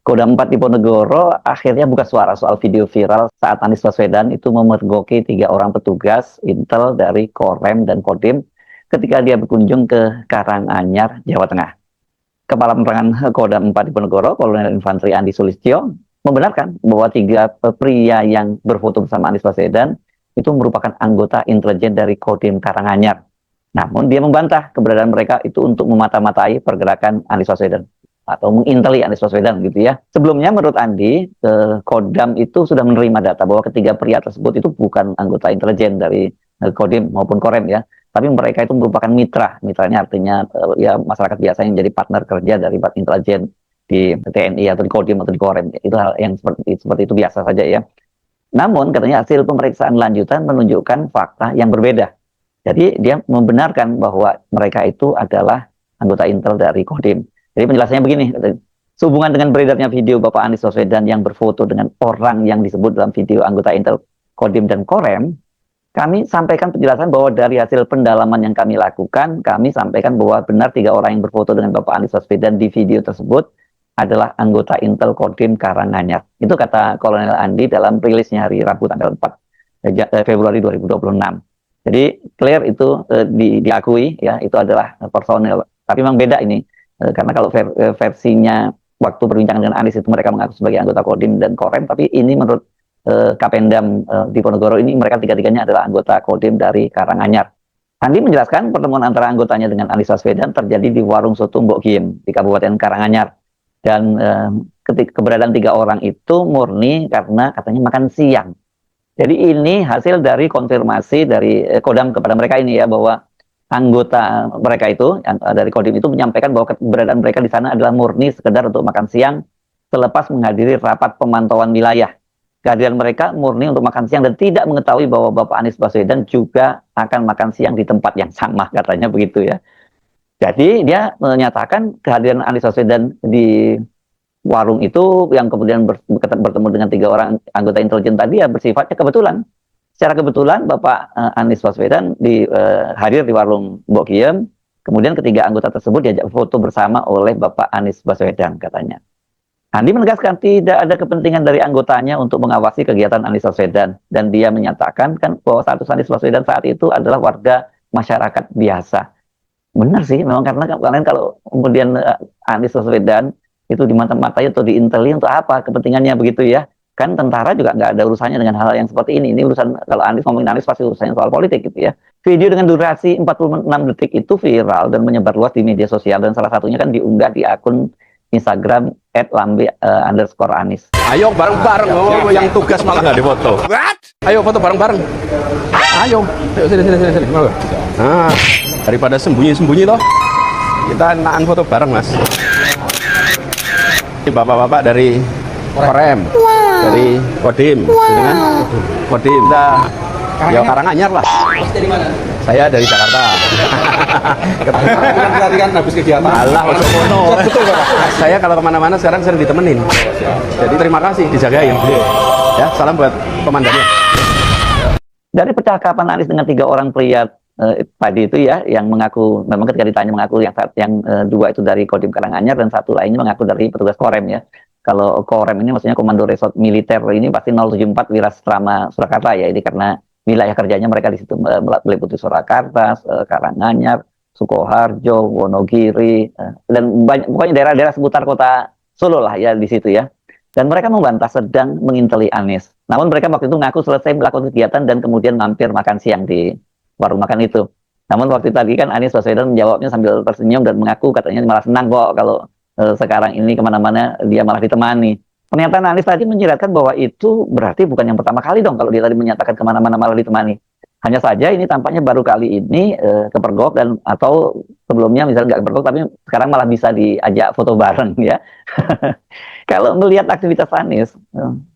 Kodam 4 Diponegoro akhirnya buka suara soal video viral saat Anies Baswedan itu memergoki 3 orang petugas Intel dari Korem dan Kodim ketika dia berkunjung ke Karanganyar, Jawa Tengah. Kepala Penerangan Kodam 4 Diponegoro, Kolonel Infanteri Andi Sulistyo, membenarkan bahwa 3 pria yang berfoto bersama Anies Baswedan itu merupakan anggota intelijen dari Kodim Karanganyar. Namun dia membantah keberadaan mereka itu untuk memata-matai pergerakan Anies Baswedan atau menginteli Anies Baswedan gitu ya. Sebelumnya menurut Andi, Kodam itu sudah menerima data bahwa ketiga pria tersebut itu bukan anggota intelijen dari Kodim maupun Korem ya, tapi mereka itu merupakan mitra. Mitranya artinya ya masyarakat biasa yang jadi partner kerja dari intelijen di TNI atau di Kodim atau di Korem. Itu hal yang seperti itu biasa saja ya. Namun katanya hasil pemeriksaan lanjutan menunjukkan fakta yang berbeda. Jadi dia membenarkan bahwa mereka itu adalah anggota Intel dari Kodim. Jadi penjelasannya begini, sehubungan dengan beredarnya video Bapak Anies Baswedan yang berfoto dengan orang yang disebut dalam video anggota Intel, Kodim, dan Korem, kami sampaikan penjelasan bahwa dari hasil pendalaman yang kami lakukan, kami sampaikan bahwa benar 3 orang yang berfoto dengan Bapak Anies Baswedan di video tersebut adalah anggota Intel Kodim Karanganyar. Itu kata Kolonel Andi dalam rilisnya hari Rabu tanggal 4 Februari 2026. Jadi clear itu diakui ya, itu adalah personel. Tapi memang beda ini. Karena kalau versinya waktu perbincangan dengan Anies itu mereka mengaku sebagai anggota Kodim dan Korem, tapi ini menurut Kapendam Diponegoro ini mereka tiga-tiganya adalah anggota Kodim dari Karanganyar. Andi menjelaskan pertemuan antara anggotanya dengan Anies Baswedan terjadi di warung soto Mbok Giem di Kabupaten Karanganyar. Dan keberadaan 3 orang itu murni karena katanya makan siang. Jadi ini hasil dari konfirmasi dari Kodam kepada mereka ini ya, bahwa anggota mereka itu dari Kodim itu menyampaikan bahwa keberadaan mereka di sana adalah murni sekedar untuk makan siang selepas menghadiri rapat pemantauan wilayah. Kehadiran mereka murni untuk makan siang dan tidak mengetahui bahwa Bapak Anies Baswedan juga akan makan siang di tempat yang sama, katanya begitu ya. Jadi dia menyatakan kehadiran Anies Baswedan di warung itu yang kemudian bertemu dengan 3 orang anggota intelijen tadi ya bersifatnya kebetulan. Secara kebetulan Bapak Anies Baswedan hadir di warung Mbok Giem, kemudian ketiga anggota tersebut diajak foto bersama oleh Bapak Anies Baswedan katanya. Andi menegaskan tidak ada kepentingan dari anggotanya untuk mengawasi kegiatan Anies Baswedan, dan dia menyatakan kan bahwa status Anies Baswedan saat itu adalah warga masyarakat biasa. Benar sih, memang karena kalian kalau kemudian Anies Baswedan itu dimata-matai atau diinteli untuk apa kepentingannya begitu ya. Kan tentara juga nggak ada urusannya dengan hal yang seperti ini. Ini urusan, kalau Anies ngomongin Anies pasti urusannya soal politik gitu ya. Video dengan durasi 46 detik itu viral dan menyebar luas di media sosial, dan salah satunya kan diunggah di akun Instagram @lambe_Anis. Ayo bareng-bareng, oh, yang tugas malah nggak difoto. What? Ayo foto bareng-bareng. Ayo, sini. Nah, daripada sembunyi-sembunyi toh, kita enakan foto bareng mas. Ini bapak-bapak dari Korem, dari Kodim, dengan Kodim. Kita ya Karanganyar lah. Dari mana? Saya dari Jakarta. Berarti kan habis kegiatan. Alah, saya kalau kemana-mana sekarang sering ditemenin. Jadi terima kasih, dijagain. Ya, salam buat komandannya. Dari percakapan Anies dengan 3 orang pria tadi itu ya, yang mengaku memang ketika ditanya mengaku yang 2 itu dari Kodim Karanganyar dan 1 lainnya mengaku dari petugas Korem ya. Kalau Korem ini maksudnya Komando Resort Militer ini pasti 074 Wirasrama Surakarta ya. Ini karena wilayah kerjanya mereka di situ meliputi Surakarta, Karanganyar, Sukoharjo, Wonogiri, dan banyak, pokoknya daerah-daerah seputar kota Solo lah ya di situ ya. Dan mereka membantah sedang menginteli Anies. Namun mereka waktu itu mengaku selesai melakukan kegiatan dan kemudian mampir makan siang di warung makan itu. Namun waktu tadi kan Anies Baswedan menjawabnya sambil tersenyum dan mengaku katanya malah senang kok kalau sekarang ini kemana-mana dia malah ditemani. Pernyataan Anies tadi menyiratkan bahwa itu berarti bukan yang pertama kali dong kalau dia tadi menyatakan kemana-mana malah ditemani. Hanya saja ini tampaknya baru kali ini kepergok, dan atau sebelumnya misalnya nggak kepergok tapi sekarang malah bisa diajak foto bareng ya. Kalau melihat aktivitas Anies,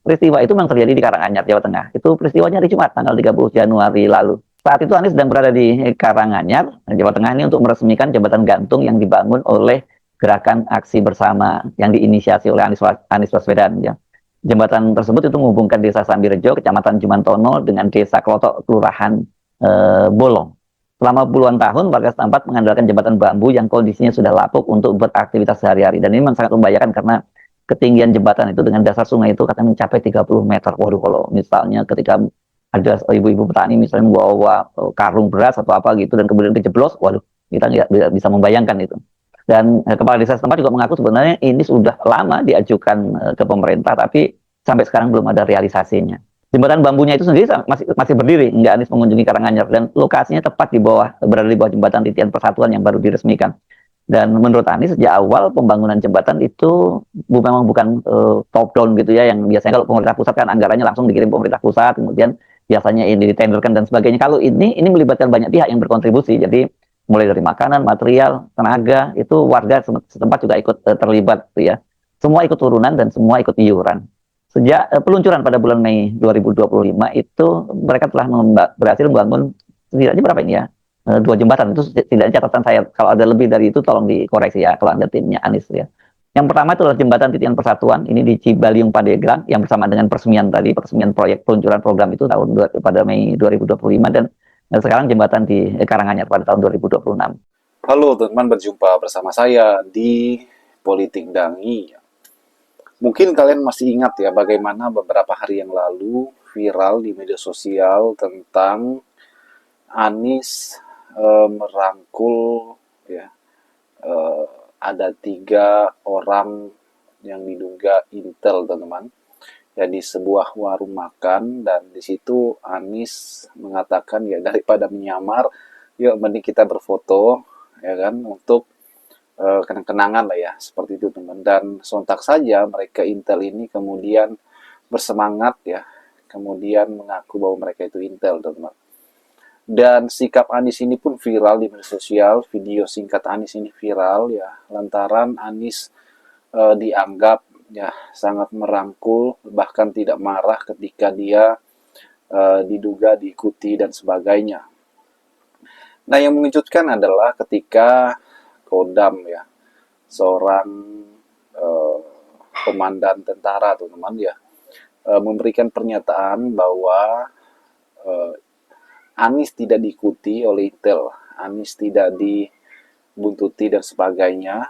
peristiwa itu memang terjadi di Karanganyar, Jawa Tengah. Itu peristiwanya hari Jumat tanggal 30 Januari lalu. Saat itu Anies sedang berada di Karanganyar, Jawa Tengah ini untuk meresmikan jembatan gantung yang dibangun oleh Gerakan Aksi Bersama yang diinisiasi oleh Anies Baswedan ya. Jembatan tersebut itu menghubungkan Desa Sambirejo, Kecamatan Jumantono dengan Desa Klotok, Kelurahan Bolong. Selama puluhan tahun warga setempat mengandalkan jembatan bambu yang kondisinya sudah lapuk untuk beraktivitas sehari-hari, dan ini memang sangat membahayakan karena ketinggian jembatan itu dengan dasar sungai itu katanya mencapai 30 meter. Waduh, kalau misalnya ketika ada ibu-ibu petani misalnya membawa karung beras atau apa gitu dan kemudian kejeblos, waduh, kita nggak bisa membayangkan itu. Dan kepala desa setempat juga mengaku sebenarnya ini sudah lama diajukan ke pemerintah, tapi sampai sekarang belum ada realisasinya. Jembatan bambunya itu sendiri masih berdiri, nggak Anies mengunjungi Karanganyar, dan lokasinya tepat berada di bawah jembatan Titian Persatuan yang baru diresmikan. Dan menurut Anies sejak awal pembangunan jembatan itu memang bukan top down gitu ya, yang biasanya kalau pemerintah pusat kan anggarannya langsung dikirim pemerintah pusat, kemudian biasanya ini ditenderkan dan sebagainya. Kalau ini melibatkan banyak pihak yang berkontribusi, jadi mulai dari makanan, material, tenaga, itu warga setempat juga ikut terlibat gitu ya. Semua ikut turunan dan semua ikut iuran. Sejak peluncuran pada bulan Mei 2025 itu mereka telah berhasil membangun setidaknya berapa ini ya? 2 jembatan. Itu tidak catatan saya. Kalau ada lebih dari itu tolong dikoreksi ya kalau ada timnya Anies ya. Yang pertama itu adalah jembatan Titian Persatuan, ini di Cibaliung Pandeglang yang bersama dengan peresmian proyek peluncuran program itu pada Mei 2025, dan sekarang jembatan di Karanganyar pada tahun 2026. Halo teman-teman, berjumpa bersama saya di Politik Dangi. Mungkin kalian masih ingat ya bagaimana beberapa hari yang lalu viral di media sosial tentang Anies merangkul ya ada 3 orang yang diduga intel, teman-teman, ya di sebuah warung makan, dan di situ Anies mengatakan ya daripada menyamar, yuk mending kita berfoto ya kan untuk kenang-kenangan lah ya, seperti itu teman. Dan sontak saja mereka intel ini kemudian bersemangat ya, kemudian mengaku bahwa mereka itu intel, teman. Dan sikap Anies ini pun viral di media sosial, video singkat Anies ini viral ya, lantaran Anies dianggap ya sangat merangkul, bahkan tidak marah ketika dia diduga diikuti dan sebagainya. Nah, yang mengejutkan adalah ketika Kodam ya, seorang komandan tentara teman-teman ya, memberikan pernyataan bahwa Anies tidak diikuti oleh intel, Anies tidak dibuntuti dan sebagainya.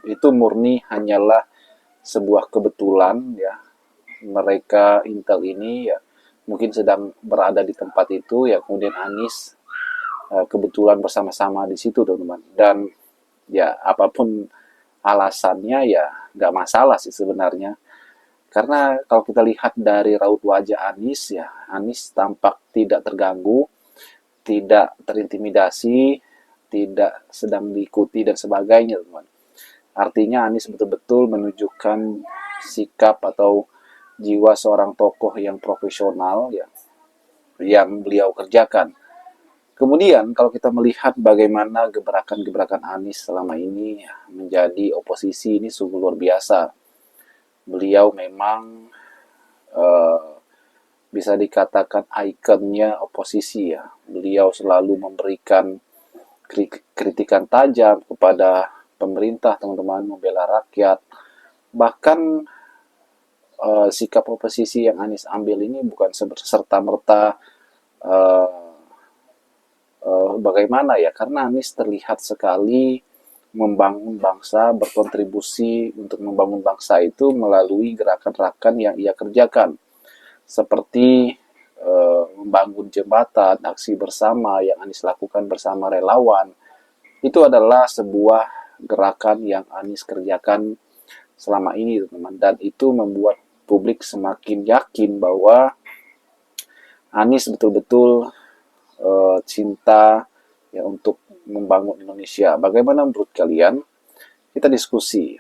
Itu murni hanyalah sebuah kebetulan ya. Mereka intel ini ya mungkin sedang berada di tempat itu ya, kemudian Anies kebetulan bersama-sama di situ, teman-teman. Dan ya apapun alasannya ya nggak masalah sih sebenarnya. Karena kalau kita lihat dari raut wajah Anies ya, Anies tampak tidak terganggu, tidak terintimidasi, tidak sedang diikuti dan sebagainya, teman. Artinya Anies betul-betul menunjukkan sikap atau jiwa seorang tokoh yang profesional ya, yang beliau kerjakan. Kemudian kalau kita melihat bagaimana gebrakan-gebrakan Anies selama ini ya, menjadi oposisi, ini sungguh luar biasa. Beliau memang bisa dikatakan ikonnya oposisi ya. Beliau selalu memberikan kritikan tajam kepada pemerintah, teman-teman, membela rakyat. Bahkan sikap oposisi yang Anies ambil ini bukan serta-merta bagaimana ya, karena Anies terlihat sekali membangun bangsa, berkontribusi untuk membangun bangsa itu melalui gerakan-gerakan yang ia kerjakan, seperti membangun jembatan, aksi bersama yang Anies lakukan bersama relawan. Itu adalah sebuah gerakan yang Anies kerjakan selama ini, teman-teman, dan itu membuat publik semakin yakin bahwa Anies betul-betul cinta ya untuk membangun Indonesia. Bagaimana menurut kalian? Kita diskusi.